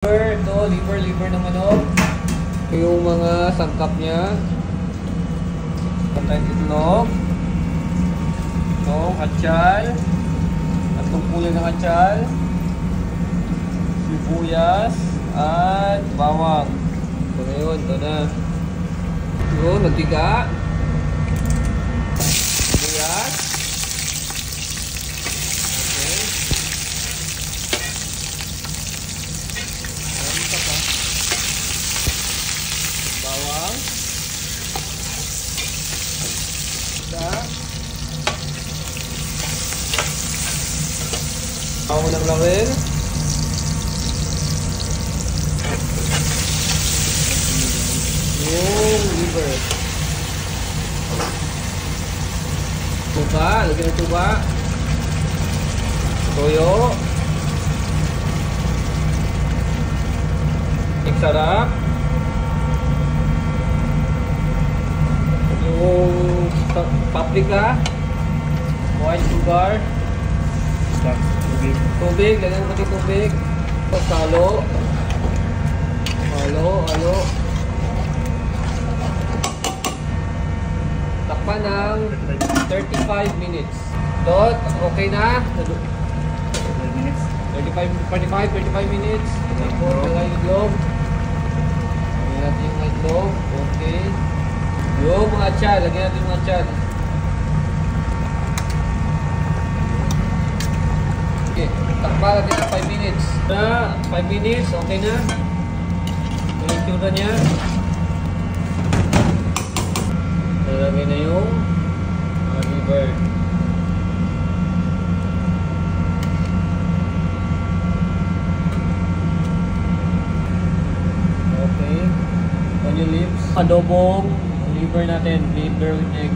Liver ng manok. Yung mga sangkap niya. Patay itlog. Itong atsal. At tungkulin ng atsal. Sibuyas. At bawang. So ngayon, ito na. Yun, magtiga. Sibuyas. Bawang. Isa. Bawang ng lawin. Yung liver. Tuba. Lagyan ng tuba. Toyo. Sarap. Yung paprika, white sugar, tubig, lagyan mo tubig, halo, takpan ng 35 minutes. Dot, okay na? 35 minutes. Tapos lagay yung itlog. Lagyan natin yung itlog. Okay. Yung mga atsyal, lagyan natin yung mga atsyal. Okay, takpan natin na 5 minutes. Na 5 minutes, okay na. Yung tsura niya. Lalagay na yung liver. Okay. Onion leaves. Adobong liver natin, liver with egg.